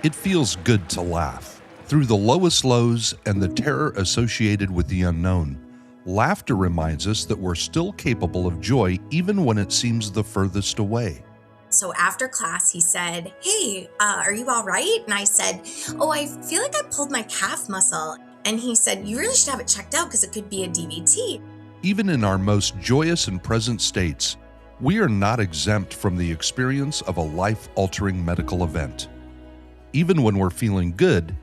It feels good to laugh. Through the lowest lows and the terror associated with the unknown, laughter reminds us that we're still capable of joy even when it seems the furthest away. So after class, he said, "Hey, are you all right?" And I said, "Oh, I feel like I pulled my calf muscle." And he said, "You really should have it checked out because it could be a DVT." Even in our most joyous and present states, we are not exempt from the experience of a life-altering medical event. Even when we're feeling good,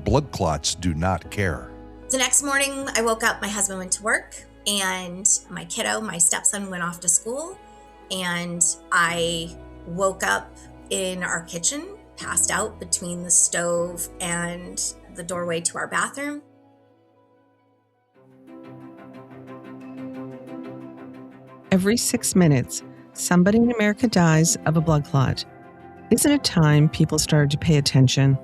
blood clots do not care. The next morning, I woke up, my husband went to work, and my kiddo, my stepson, went off to school. And I woke up in our kitchen, passed out between the stove and the doorway to our bathroom. Every 6 minutes, somebody in America dies of a blood clot. Isn't it time people started to pay attention?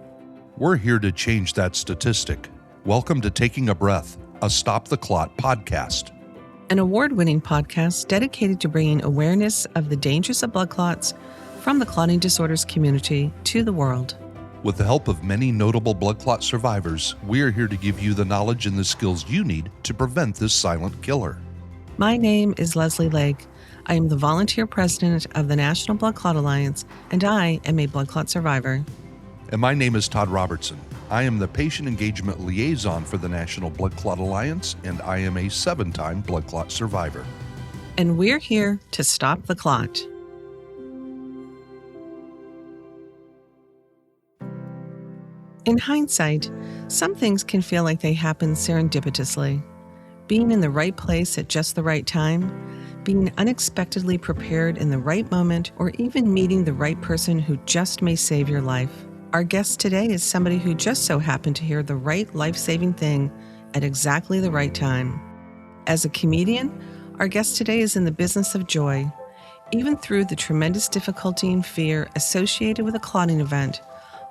We're here to change that statistic. Welcome to Taking a Breath, a Stop the Clot podcast. An award-winning podcast dedicated to bringing awareness of the dangers of blood clots from the clotting disorders community to the world. With the help of many notable blood clot survivors, we are here to give you the knowledge and the skills you need to prevent this silent killer. My name is Leslie Lake. I am the volunteer president of the National Blood Clot Alliance, and I am a blood clot survivor. And my name is Todd Robertson. I am the patient engagement liaison for the National Blood Clot Alliance, and I am a 7-time blood clot survivor. And we're here to stop the clot. In hindsight, some things can feel like they happen serendipitously. Being in the right place at just the right time, being unexpectedly prepared in the right moment, or even meeting the right person who just may save your life. Our guest today is somebody who just so happened to hear the right life-saving thing at exactly the right time. As a comedian, our guest today is in the business of joy. Even through the tremendous difficulty and fear associated with a clotting event,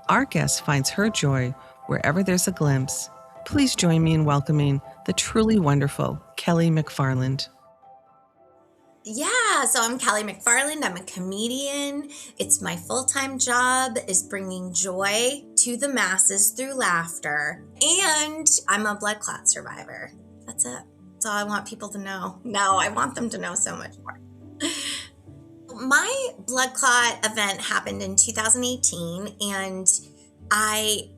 our guest finds her joy wherever there's a glimpse. Please join me in welcoming the truly wonderful Kelly MacFarland. Yeah, so I'm Kelly MacFarland. I'm a comedian. It's my full-time job is bringing joy to the masses through laughter. And I'm a blood clot survivor. That's it. That's all I want people to know. No, I want them to know so much more. My blood clot event happened in 2018, and I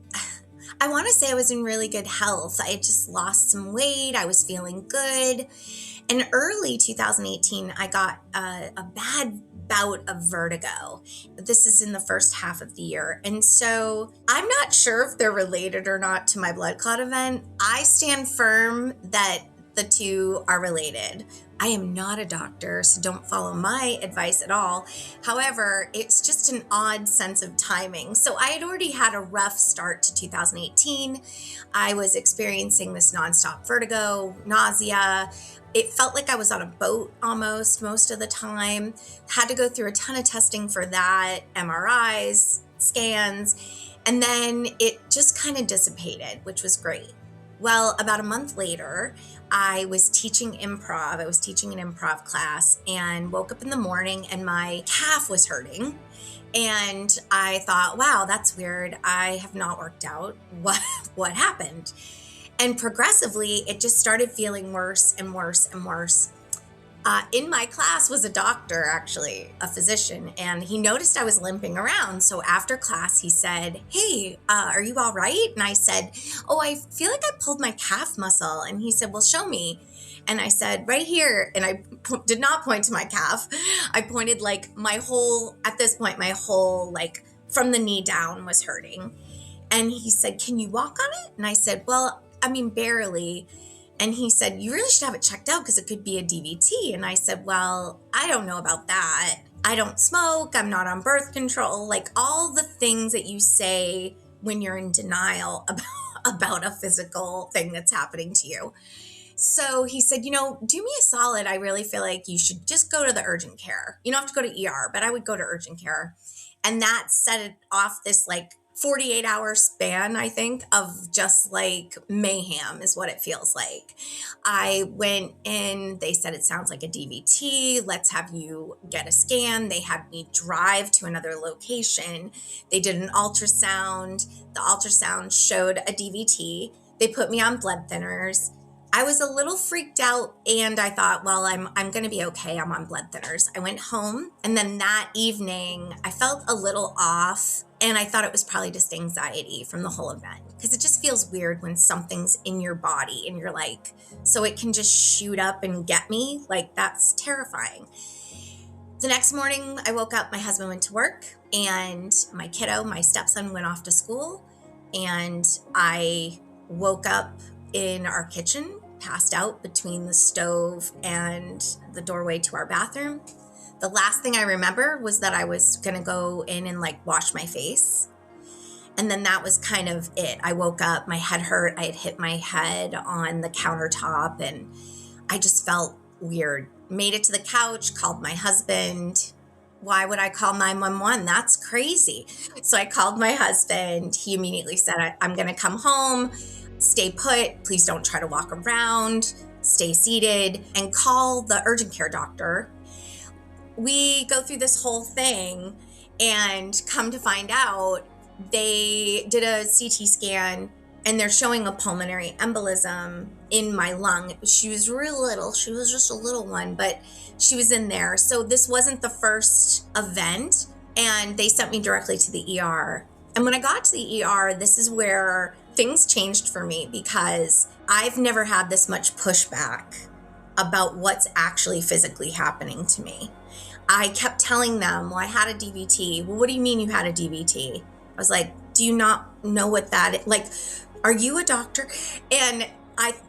want to say I was in really good health. I had just lost some weight. I was feeling good. In early 2018, I got a bad bout of vertigo. This is in the first half of the year. And so I'm not sure if they're related or not to my blood clot event. I stand firm that the two are related. I am not a doctor, so don't follow my advice at all. However, it's just an odd sense of timing. So I had already had a rough start to 2018. I was experiencing this nonstop vertigo, nausea. It felt like I was on a boat almost most of the time. Had to go through a ton of testing for that, MRIs, scans, and then it just kind of dissipated, which was great. Well, about a month later, I was teaching improv. I was teaching an improv class and woke up in the morning and my calf was hurting. And I thought, wow, that's weird. I have not worked out. What happened? And progressively, it just started feeling worse and worse and worse. In my class was a doctor, actually, a physician, and he noticed I was limping around. So after class, he said, "Hey, are you all right?" And I said, "Oh, I feel like I pulled my calf muscle." And he said, "Well, show me." And I said, "Right here." And I did not point to my calf. I pointed at this point, my whole, from the knee down was hurting. And he said, "Can you walk on it?" And I said, "Well, I mean, barely." And he said, "You really should have it checked out because it could be a DVT." And I said, "Well, I don't know about that. I don't smoke. I'm not on birth control." Like all the things that you say when you're in denial about a physical thing that's happening to you. So he said, "Do me a solid. I really feel like you should just go to the urgent care. You don't have to go to ER, but I would go to urgent care." And that set it off this 48-hour span, I think, of just like mayhem is what it feels like. I went in, they said, it sounds like a DVT. Let's have you get a scan. They had me drive to another location. They did an ultrasound. The ultrasound showed a DVT. They put me on blood thinners. I was a little freaked out and I thought, well, I'm going to be okay. I'm on blood thinners. I went home and then that evening I felt a little off and I thought it was probably just anxiety from the whole event because it just feels weird when something's in your body and you're like, so it can just shoot up and get me. Like that's terrifying. The next morning I woke up, my husband went to work and my kiddo, my stepson went off to school and I woke up in our kitchen, passed out between the stove and the doorway to our bathroom. The last thing I remember was that I was going to go in and like wash my face. And then that was kind of it. I woke up, my head hurt. I had hit my head on the countertop and I just felt weird. Made it to the couch, called my husband. Why would I call 911? That's crazy. So I called my husband. He immediately said, I'm going to come home. Stay put, please don't try to walk around, stay seated, and call the urgent care doctor. We go through this whole thing and come to find out they did a CT scan and they're showing a pulmonary embolism in my lung. She was real little, she was just a little one, but she was in there. So this wasn't the first event and they sent me directly to the ER. And when I got to the ER, this is where things changed for me because I've never had this much pushback about what's actually physically happening to me. I kept telling them, well, I had a DVT. Well, what do you mean you had a DVT? I was like, do you not know what that is? Like, are you a doctor? And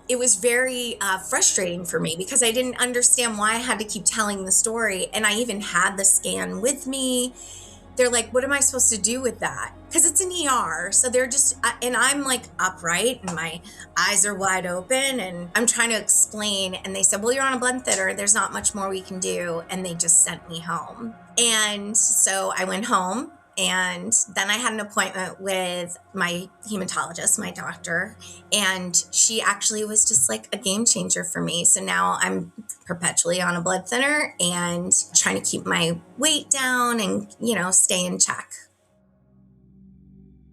it was very frustrating for me because I didn't understand why I had to keep telling the story. And I even had the scan with me. They're like, what am I supposed to do with that? Because it's an ER. So they're just, and I'm like upright and my eyes are wide open and I'm trying to explain. And they said, well, you're on a blood thinner. There's not much more we can do. And they just sent me home. And so I went home and then I had an appointment with my hematologist, my doctor. And she actually was just like a game changer for me. So now I'm perpetually on a blood thinner and trying to keep my weight down and, stay in check.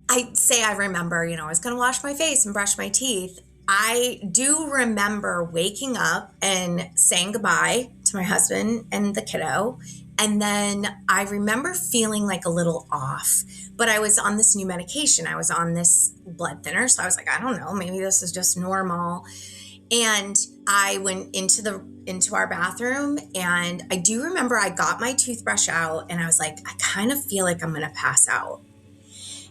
I remember, I was going to wash my face and brush my teeth. I do remember waking up and saying goodbye to my husband and the kiddo. And then I remember feeling like a little off, but I was on this new medication. I was on this blood thinner. So I was like, I don't know, maybe this is just normal. And I went into our bathroom and I do remember I got my toothbrush out and I was like, I kind of feel like I'm going to pass out.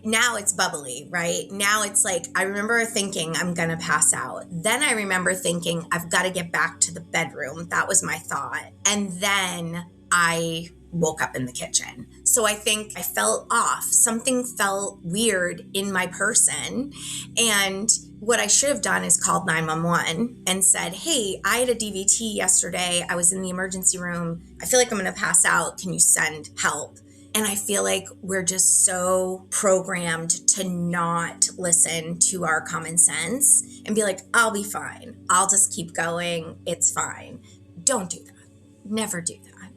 Now it's bubbly, right? Now it's like, I remember thinking I'm going to pass out. Then I remember thinking I've got to get back to the bedroom. That was my thought. And then I woke up in the kitchen. So I think I felt off. Something felt weird in my person. And what I should have done is called 911 and said, hey, I had a DVT yesterday. I was in the emergency room. I feel like I'm going to pass out. Can you send help? And I feel like we're just so programmed to not listen to our common sense and be like, I'll be fine. I'll just keep going. It's fine. Don't do that. Never do that.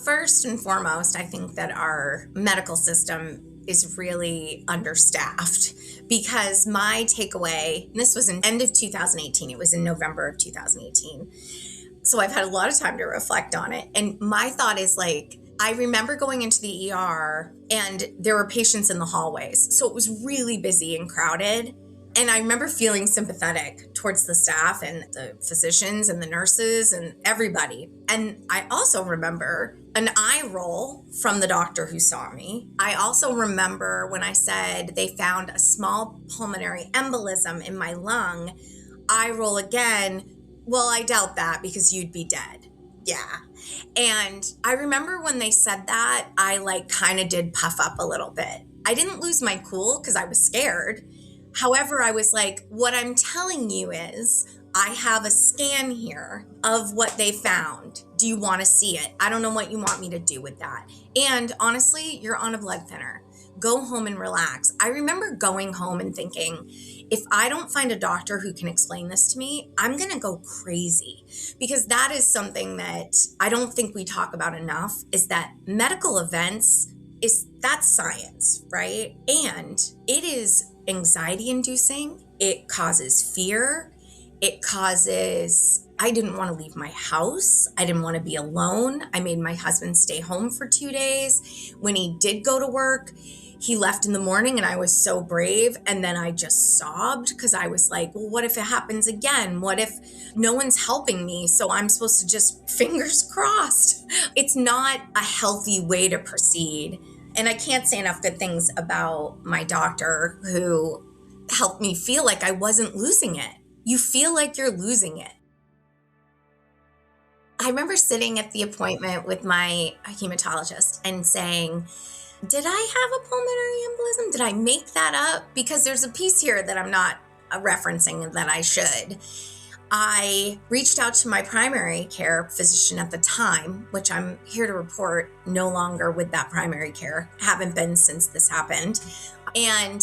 First and foremost, I think that our medical system is really understaffed because my takeaway, and this was in end of 2018, it was in November of 2018. So I've had a lot of time to reflect on it. And my thought is like, I remember going into the ER and there were patients in the hallways. So it was really busy and crowded. And I remember feeling sympathetic towards the staff and the physicians and the nurses and everybody. And I also remember an eye roll from the doctor who saw me. I also remember when I said they found a small pulmonary embolism in my lung, eye roll again. Well, I doubt that because you'd be dead. Yeah. And I remember when they said that, I kind of did puff up a little bit. I didn't lose my cool because I was scared. However, I was like, what I'm telling you is I have a scan here of what they found. Do you want to see it? I don't know what you want me to do with that. And honestly, you're on a blood thinner. go home and relax. I remember going home and thinking, if I don't find a doctor who can explain this to me, I'm going to go crazy, because that is something that I don't think we talk about enough, is that medical events that's science, right? And it is anxiety inducing. It causes fear. I didn't want to leave my house. I didn't want to be alone. I made my husband stay home for 2 days. When he did go to work, he left in the morning and I was so brave. And then I just sobbed because I was like, well, what if it happens again? What if no one's helping me? So I'm supposed to just fingers crossed. It's not a healthy way to proceed. And I can't say enough good things about my doctor, who helped me feel like I wasn't losing it. You feel like you're losing it. I remember sitting at the appointment with my hematologist and saying, did I have a pulmonary embolism? Did I make that up? Because there's a piece here that I'm not referencing that I should. I reached out to my primary care physician at the time, which I'm here to report no longer with that primary care. Haven't been since this happened. And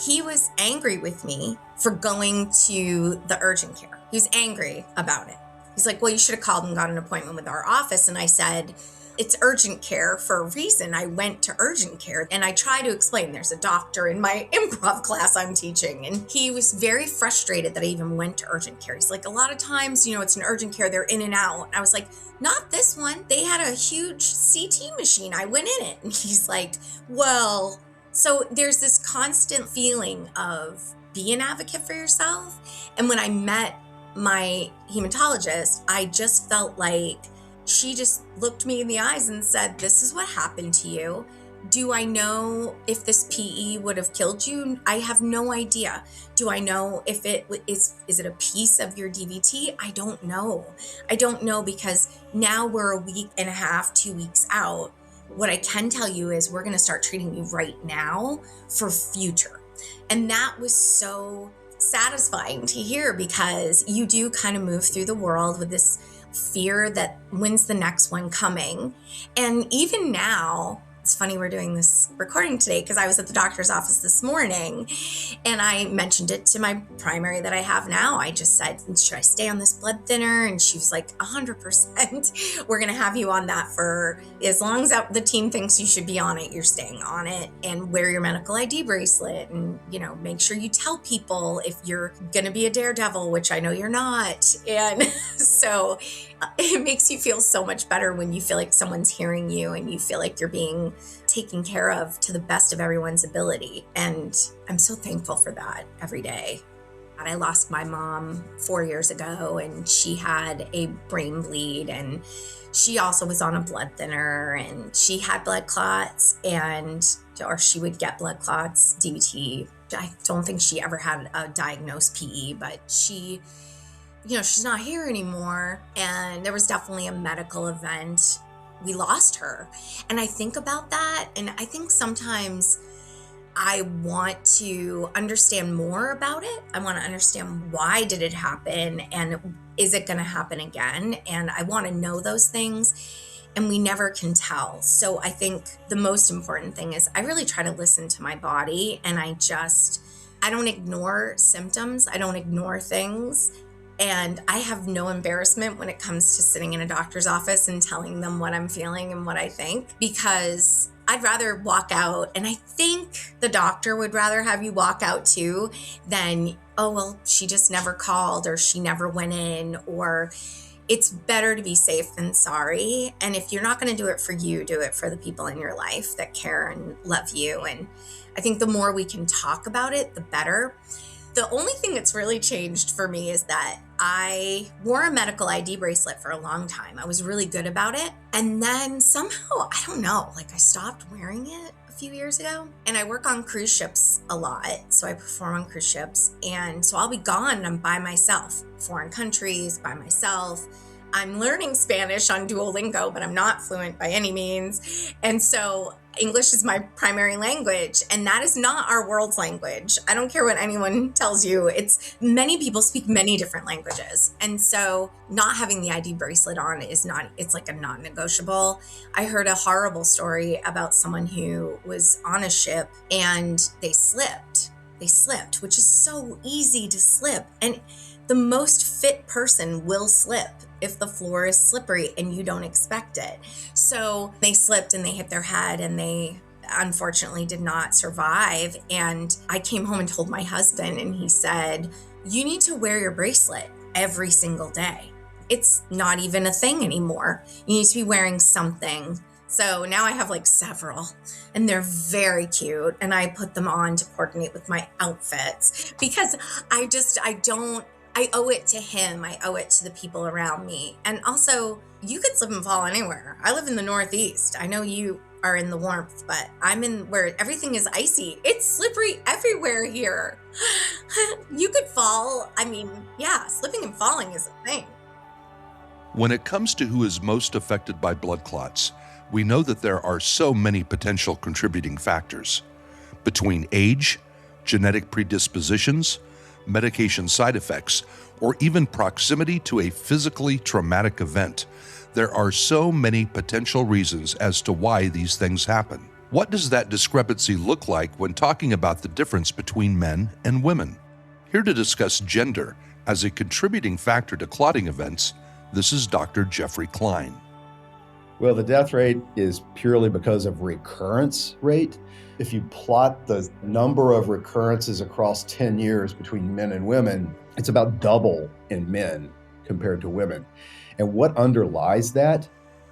he was angry with me for going to the urgent care. He was angry about it. He's like, well, you should have called and got an appointment with our office. And I said, it's urgent care for a reason. I went to urgent care, and I try to explain there's a doctor in my improv class I'm teaching. And he was very frustrated that I even went to urgent care. He's like, a lot of times, it's an urgent care, they're in and out. I was like, not this one. They had a huge CT machine. I went in it. And he's like, well, so there's this constant feeling of be an advocate for yourself. And when I met my hematologist, I just felt like she just looked me in the eyes and said, this is what happened to you. Do I know if this PE would have killed you? I have no idea. Do I know if it is it a piece of your DVT? I don't know. I don't know, because now we're a week and a half, 2 weeks out. What I can tell you is we're going to start treating you right now for future. And that was so satisfying to hear, because you do kind of move through the world with this fear that when's the next one coming. And even now, it's funny we're doing this recording today, because I was at the doctor's office this morning and I mentioned it to my primary that I have now. I just said, should I stay on this blood thinner? And she was like, 100%. We're going to have you on that for as long as the team thinks you should be on it, you're staying on it. And wear your medical ID bracelet, and make sure you tell people if you're going to be a daredevil, which I know you're not. And so it makes you feel so much better when you feel like someone's hearing you and you feel like you're being taken care of to the best of everyone's ability. And I'm so thankful for that every day. I lost my mom 4 years ago, and she had a brain bleed, and she also was on a blood thinner, and she had blood clots, or she would get blood clots, DVT. I don't think she ever had a diagnosed PE, but she's not here anymore. And there was definitely a medical event. We lost her. And I think about that, and I think sometimes I want to understand more about it. I want to understand, why did it happen, and is it going to happen again? And I want to know those things, and we never can tell. So I think the most important thing is I really try to listen to my body, and I don't ignore symptoms. I don't ignore things. And I have no embarrassment when it comes to sitting in a doctor's office and telling them what I'm feeling and what I think, because I'd rather walk out, and I think the doctor would rather have you walk out too than, oh, well, she just never called, or she never went in, or it's better to be safe than sorry. And if you're not going to do it for you, do it for the people in your life that care and love you. And I think the more we can talk about it, the better. The only thing that's really changed for me is that I wore a medical ID bracelet for a long time. I was really good about it. And then somehow, I don't know, I stopped wearing it a few years ago. And I work on cruise ships a lot. So I perform on cruise ships. And so I'll be gone and I'm by myself, foreign countries, by myself. I'm learning Spanish on Duolingo, but I'm not fluent by any means. And so English is my primary language, and that is not our world's language. I don't care what anyone tells you. It's many people speak many different languages. And so not having the ID bracelet on it's like a non-negotiable. I heard a horrible story about someone who was on a ship and they slipped, which is so easy to slip. And the most fit person will slip if the floor is slippery and you don't expect it. So they slipped and they hit their head and they unfortunately did not survive. And I came home and told my husband, and he said, you need to wear your bracelet every single day. It's not even a thing anymore. You need to be wearing something. So now I have like several, and they're very cute. And I put them on to coordinate with my outfits because I owe it to him. I owe it to the people around me. And also, you could slip and fall anywhere. I live in the Northeast. I know you are in the warmth, but I'm in where everything is icy. It's slippery everywhere here. You could fall. I mean, yeah, slipping and falling is a thing. When it comes to who is most affected by blood clots, we know that there are so many potential contributing factors. Between age, genetic predispositions, medication side effects, or even proximity to a physically traumatic event, there are so many potential reasons as to why these things happen. What does that discrepancy look like when talking about the difference between men and women? Here to discuss gender as a contributing factor to clotting events, this is Dr. Jeffrey Klein. Well, the death rate is purely because of recurrence rate. If you plot the number of recurrences across 10 years between men and women, it's about double in men compared to women. And what underlies that,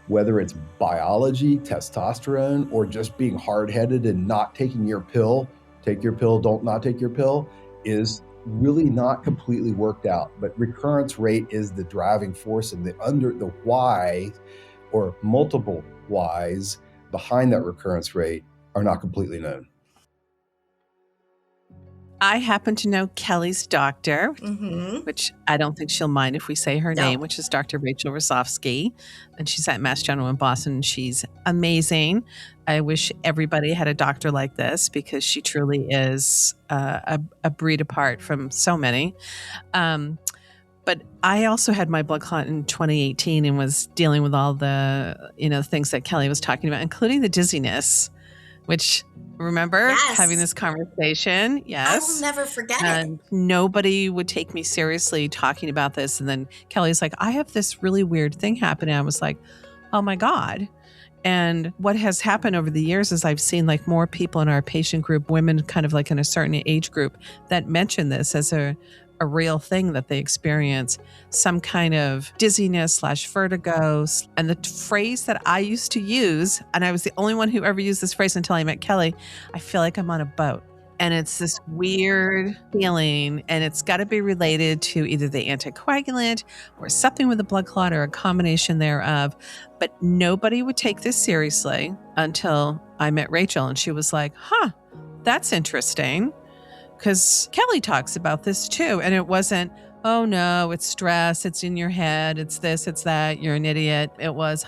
whether it's biology, testosterone, or just being hard-headed and not taking your pill, take your pill, don't not take your pill, is really not completely worked out. But recurrence rate is the driving force, and the why or multiple whys behind that recurrence rate are not completely known. I happen to know Kelly's doctor, Mm-hmm. which I don't think she'll mind if we say her No. name, which is Dr. Rachel Rosofsky. And she's at Mass General in Boston. She's amazing. I wish everybody had a doctor like this because she truly is a breed apart from so many. But I also had my blood clot in 2018 and was dealing with all the, things that Kelly was talking about, including the dizziness, which, remember, Yes. having this conversation? I Yes. will never forget it. And nobody would take me seriously talking about this. And then Kelly's like, I have this really weird thing happening. I was like, oh my God. And what has happened over the years is I've seen like more people in our patient group, women kind of like in a certain age group, that mention this as a real thing that they experience, some kind of dizziness / vertigo. And the phrase that I used to use, and I was the only one who ever used this phrase until I met Kelly, I feel like I'm on a boat. And it's this weird feeling, and it's got to be related to either the anticoagulant or something with the blood clot or a combination thereof. But nobody would take this seriously until I met Rachel, and she was like, that's interesting. Because Kelly talks about this too. And it wasn't, oh no, it's stress, it's in your head, it's this, it's that, you're an idiot. It was,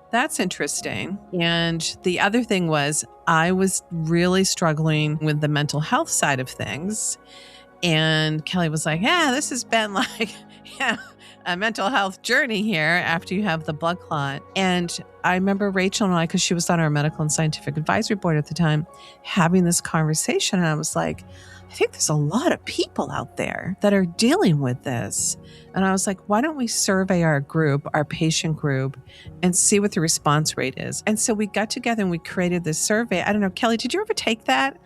that's interesting. And the other thing was, I was really struggling with the mental health side of things. And Kelly was like, this has been like, a mental health journey here after you have the blood clot. And I remember Rachel and I, because she was on our medical and scientific advisory board at the time, having this conversation. And I was like, I think there's a lot of people out there that are dealing with this. And I was like, why don't we survey our group, our patient group, and see what the response rate is? And so we got together and we created this survey. I don't know, Kelly, did you ever take that?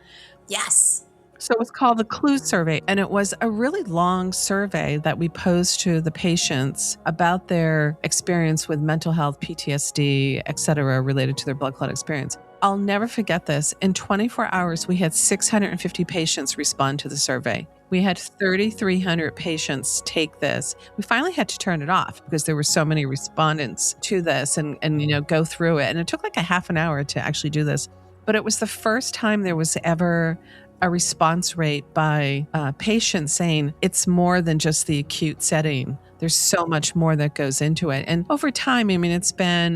Yes. So it was called the Clue Survey, and it was a really long survey that we posed to the patients about their experience with mental health, PTSD, et cetera, related to their blood clot experience. I'll never forget this. In 24 hours, we had 650 patients respond to the survey. We had 3,300 patients take this. We finally had to turn it off because there were so many respondents to this and go through it. And it took like a half an hour to actually do this. But it was the first time there was ever a response rate by patients saying it's more than just the acute setting There's so much more that goes into it. And over time, I mean,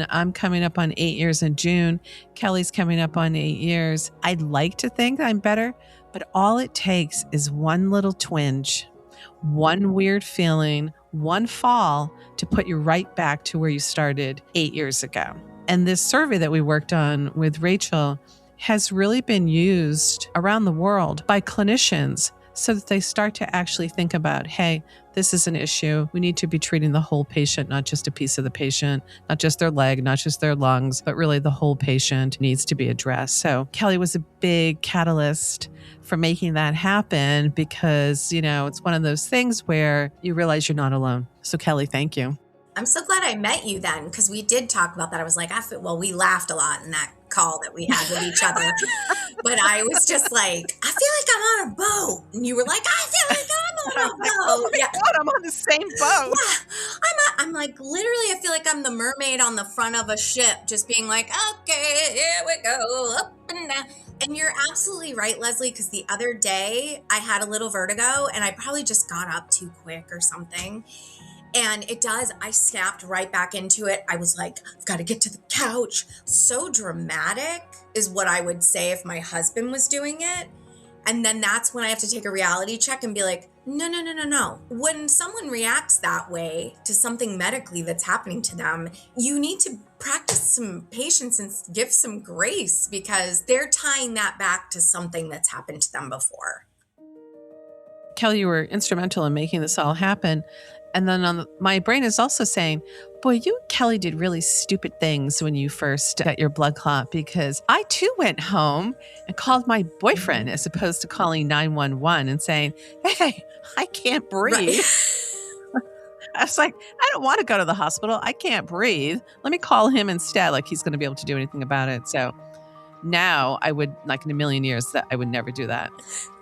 I'm coming up on 8 years in June. Kelly's coming up on 8 years. I'd like to think I'm better, but all it takes is one little twinge, one weird feeling, one fall to put you right back to where you started 8 years ago. And this survey that we worked on with Rachel has really been used around the world by clinicians so that they start to actually think about, hey, this is an issue. We need to be treating the whole patient, not just a piece of the patient, not just their leg, not just their lungs, but really the whole patient needs to be addressed. So Kelly was a big catalyst for making that happen because, it's one of those things where you realize you're not alone. So Kelly, thank you. I'm so glad I met you then, because we did talk about that. I was like, we laughed a lot in that call that we had with each other. But I was just like, I feel like I'm on a boat. And you were like, I feel like I'm on a boat. Oh my God, I'm on the same boat. Yeah. I'm like, literally, I feel like I'm the mermaid on the front of a ship, just being like, okay, here we go, up and down. And you're absolutely right, Leslie, because the other day I had a little vertigo and I probably just got up too quick or something. And I snapped right back into it. I was like, I've got to get to the couch. So dramatic is what I would say if my husband was doing it. And then that's when I have to take a reality check and be like, no. When someone reacts that way to something medically that's happening to them, you need to practice some patience and give some grace because they're tying that back to something that's happened to them before. Kelly, you were instrumental in making this all happen. And then my brain is also saying, boy, you and Kelly did really stupid things when you first got your blood clot, because I too went home and called my boyfriend as opposed to calling 911 and saying, hey, I can't breathe. Right. I was like, I don't want to go to the hospital. I can't breathe. Let me call him instead. Like he's going to be able to do anything about it. So now I would, like in a million years, that I would never do that.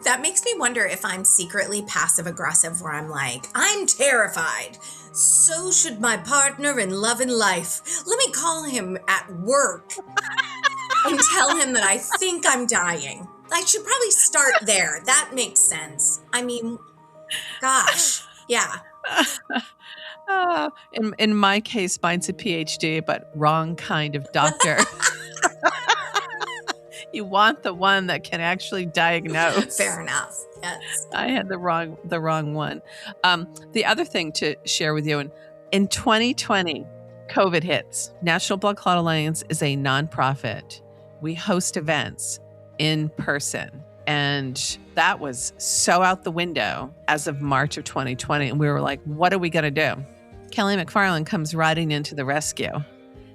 That makes me wonder if I'm secretly passive aggressive, where I'm like, I'm terrified. So should my partner in love and life. Let me call him at work and tell him that I think I'm dying. I should probably start there. That makes sense. I mean, gosh, yeah. In my case, mine's a PhD, but wrong kind of doctor. You want the one that can actually diagnose. Fair enough. Yes. I had the wrong one. The other thing to share with you, in 2020, COVID hits. National Blood Clot Alliance is a nonprofit. We host events in person. And that was so out the window as of March of 2020. And we were like, what are we going to do? Kelly MacFarland comes riding into the rescue.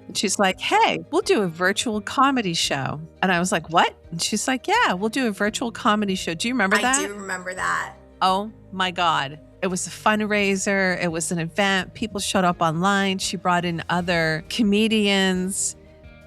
And she's like, hey, we'll do a virtual comedy show. And I was like, what? And she's like, yeah, we'll do a virtual comedy show. Do you remember that? I do remember that. Oh my God. It was a fundraiser. It was an event. People showed up online. She brought in other comedians.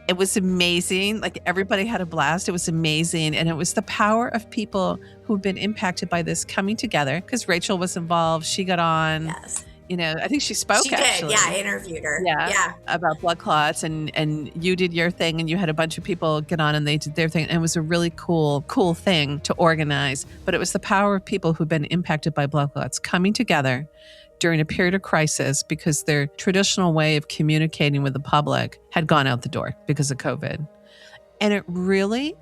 It was amazing. Like everybody had a blast. It was amazing. And it was the power of people who've been impacted by this coming together, because Rachel was involved. She got on. Yes. I think she spoke. She actually. did. Yeah, I interviewed her. Yeah. About blood clots, and you did your thing, and you had a bunch of people get on and they did their thing. And it was a really cool thing to organize. But it was the power of people who've been impacted by blood clots coming together during a period of crisis, because their traditional way of communicating with the public had gone out the door because of COVID. And it really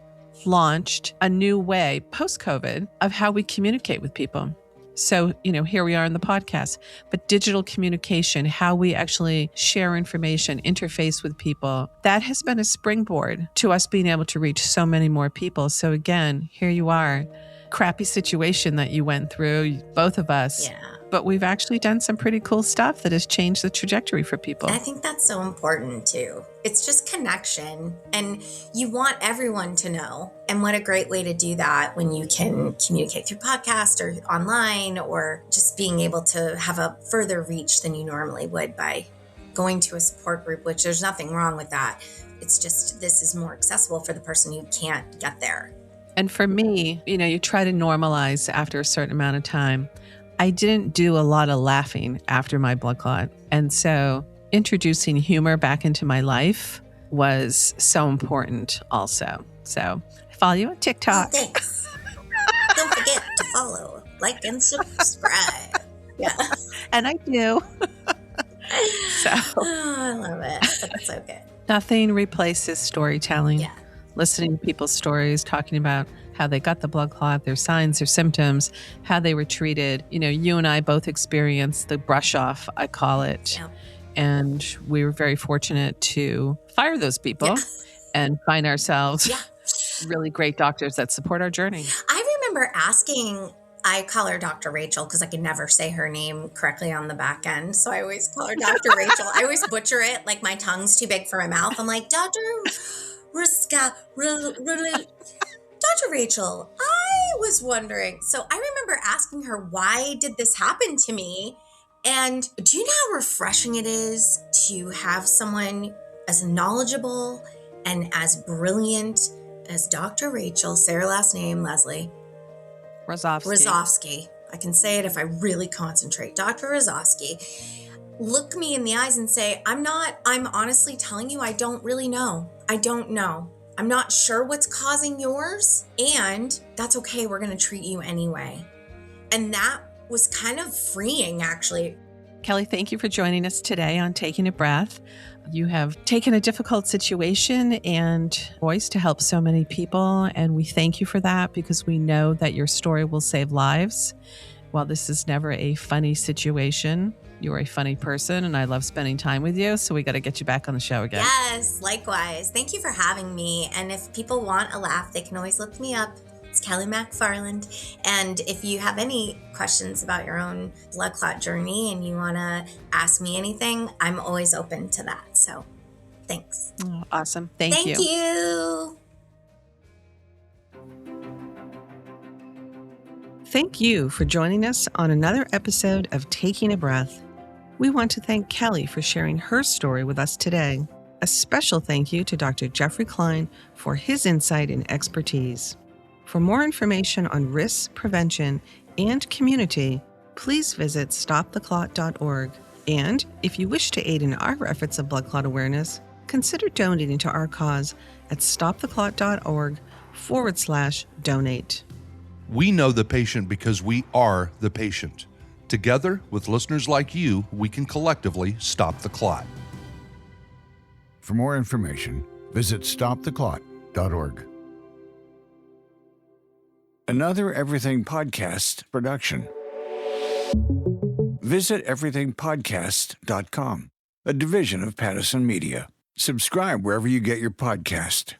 launched a new way post-COVID of how we communicate with people. So, here we are in the podcast, but digital communication, how we actually share information, interface with people, that has been a springboard to us being able to reach so many more people. So again, here you are, crappy situation that you went through, both of us. Yeah. But we've actually done some pretty cool stuff that has changed the trajectory for people. I think that's so important too. It's just connection, and you want everyone to know. And what a great way to do that when you can communicate through podcast or online, or just being able to have a further reach than you normally would by going to a support group, which there's nothing wrong with that. It's just, this is more accessible for the person who can't get there. And for me, you try to normalize after a certain amount of time. I didn't do a lot of laughing after my blood clot. And so introducing humor back into my life was so important also. So I follow you on TikTok. Oh, thanks. Don't forget to follow, like, and subscribe. Yeah. And I do. So Oh, I love it. That's so good. nothing replaces storytelling. Yeah. Listening to people's stories, talking about how they got the blood clot, their signs, their symptoms, how they were treated. You know, you and I both experienced the brush off, I call it. Yeah. And we were very fortunate to fire those people and find ourselves really great doctors that support our journey. I remember asking, I call her Dr. Rachel because I can never say her name correctly on the back end. So I always call her Dr. Rachel. I always butcher it. Like my tongue's too big for my mouth. I'm like, Dr. Rachel, I was wondering. So I remember asking her, why did this happen to me? And do you know how refreshing it is to have someone as knowledgeable and as brilliant as Dr. Rachel, say her last name, Leslie Rozovsky. I can say it if I really concentrate. Dr. Rozovsky, look me in the eyes and say, I'm honestly telling you, I don't really know. I don't know. I'm not sure what's causing yours, and that's okay. We're going to treat you anyway. And that was kind of freeing, actually. Kelly, thank you for joining us today on Taking a Breath. You have taken a difficult situation and voice to help so many people, and we thank you for that because we know that your story will save lives. While this is never a funny situation, you're a funny person, and I love spending time with you, so we got to get you back on the show again. Yes, likewise. Thank you for having me. And if people want a laugh, they can always look me up. It's Kelly MacFarland. And if you have any questions about your own blood clot journey and you want to ask me anything, I'm always open to that. So thanks. Oh, awesome. Thank you. Thank you. Thank you for joining us on another episode of Taking a Breath. We want to thank Kelly for sharing her story with us today. A special thank you to Dr. Jeffrey Klein for his insight and expertise. For more information on risks, prevention, and community, please visit stoptheclot.org. And if you wish to aid in our efforts of blood clot awareness, consider donating to our cause at stoptheclot.org/donate. We know the patient because we are the patient. Together, with listeners like you, we can collectively stop the clot. For more information, visit stoptheclot.org. Another Everything Podcast production. Visit everythingpodcast.com, a division of Pattison Media. Subscribe wherever you get your podcast.